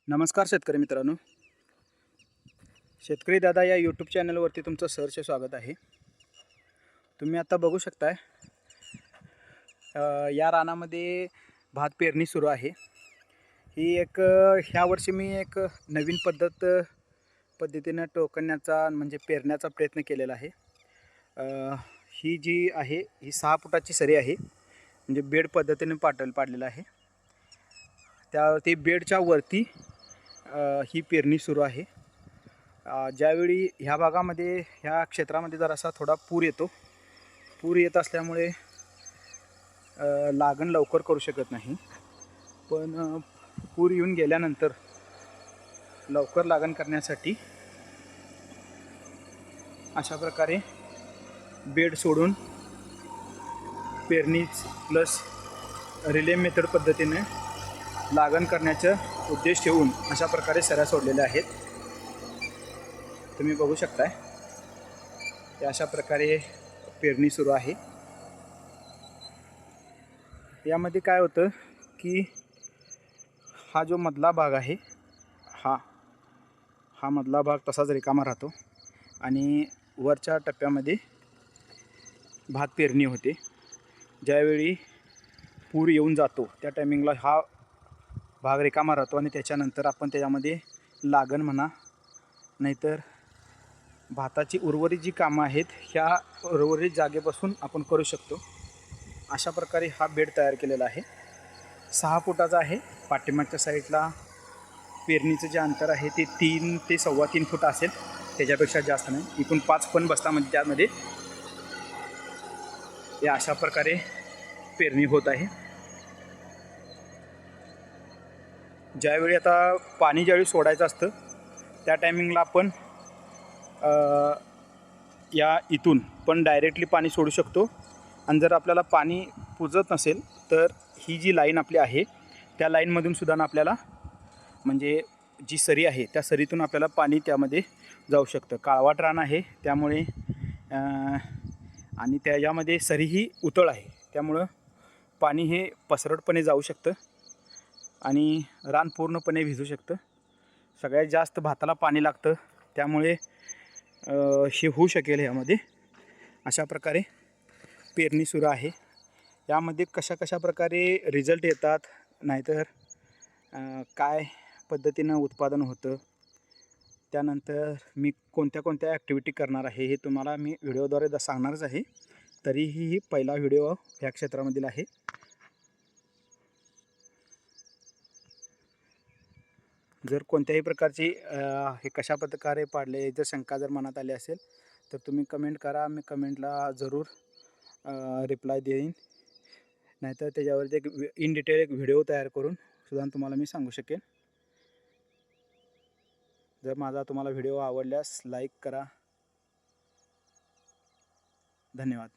नमस्कार शेतकरी मित्रांनो, शेतकरी दादा या यूट्यूब चॅनलवरती तुमचं सहर्ष स्वागत आहे. तुम्ही आता बघू शकताय या रानामध्ये भात पेरणी सुरू आहे. ही ह्या वर्षी मी एक नवीन पद्धतीनं टोकण्याचा म्हणजे पेरण्याचा प्रयत्न केलेला आहे. ही जी आहे ही 6 फुटाची सरी आहे, म्हणजे बेड पद्धतीने पाडलेलं आहे. ते बेडच्या वरती ही पेरणी सुरू आहे. ज्यावेळी ह्या भागामध्ये ह्या क्षेत्रामध्ये जरासा थोडा पूर येत असल्यामुळे लागण लवकर करू शकत नाही, पण पूर येऊन गेल्यानंतर लवकर लागण करण्यासाठी अशा प्रकारे बेड सोडून पेरणी प्लस रिले मेथड पद्धतीने लागण करण्याचा उद्देश ठेवून अशा प्रकारे सऱ्या सोडलेल्या आहेत. तुम्ही बघू शकताय अशा प्रकारे पेरणी सुरू आहे. यामध्ये काय होतं की हा जो मधला भाग आहे हा मधला भाग तसाच रिकामा राहतो आणि वरच्या टप्प्यामध्ये भात पेरणी होते. ज्यावेळी पूर येऊन जातो त्या टायमिंगला हा भाग रिकामा राहतो आणि त्याच्यानंतर आपण त्याच्यामध्ये लागण म्हणा नाहीतर भाताची उर्वरित जी कामं आहेत ह्या उर्वरित जागेपासून आपण करू शकतो. अशा प्रकारे हा बेड तयार केलेला आहे. 6 फुटाचा आहे. पाठीमागच्या साईडला पेरणीचं जे अंतर आहे ते 3 ते 3.25 फूट असेल, त्याच्यापेक्षा जास्त नाही. एकूण 5 पण बसता म्हणजे त्यामध्ये या अशा प्रकारे पेरणी होत आहे. ज्यावेळी आता पाणी ज्यावेळी सोडायचं असतं त्या टायमिंगला आपण या इथून पण डायरेक्टली पाणी सोडू शकतो. आणि जर आपल्याला पाणी पुजत नसेल तर ही जी लाईन आपली आहे त्या लाईनमधून सुद्धा आपल्याला म्हणजे जी सरी आहे त्या सरीतून आपल्याला पाणी त्यामध्ये जाऊ शकतं. काळवाट रान आहे त्यामुळे आणि त्याच्यामध्ये सरीही उथळ आहे त्यामुळं पाणी हे पसरटपणे जाऊ शकतं आणि रान पूर्णपणे भिजू शकतं. सगळ्यात जास्त भाताला पाणी लागतं त्यामुळे हे होऊ शकेल. यामध्ये अशा प्रकारे पेरणी सुरू आहे. यामध्ये कशा प्रकारे रिझल्ट येतात नाहीतर काय पद्धतीनं उत्पादन होतं, त्यानंतर मी कोणत्या ॲक्टिव्हिटी करणार आहे हे तुम्हाला मी व्हिडिओद्वारे सांगणारच आहे. तरीही पहिला व्हिडिओ ह्या क्षेत्रामधील आहे. जर कोणत्याही प्रकारची हे कशा प्रकारे पाडले जर शंका जर मनात आली असेल तर तुम्ही कमेंट करा. मी कमेंटला जरूर रिप्लाय देईन. नाहीतर त्याच्यावरती एक इन डिटेल एक व्हिडिओ तयार करून सुद्धा तुम्हाला मी सांगू शकेन. जर माझा तुम्हाला व्हिडिओ आवडल्यास लाईक करा. धन्यवाद.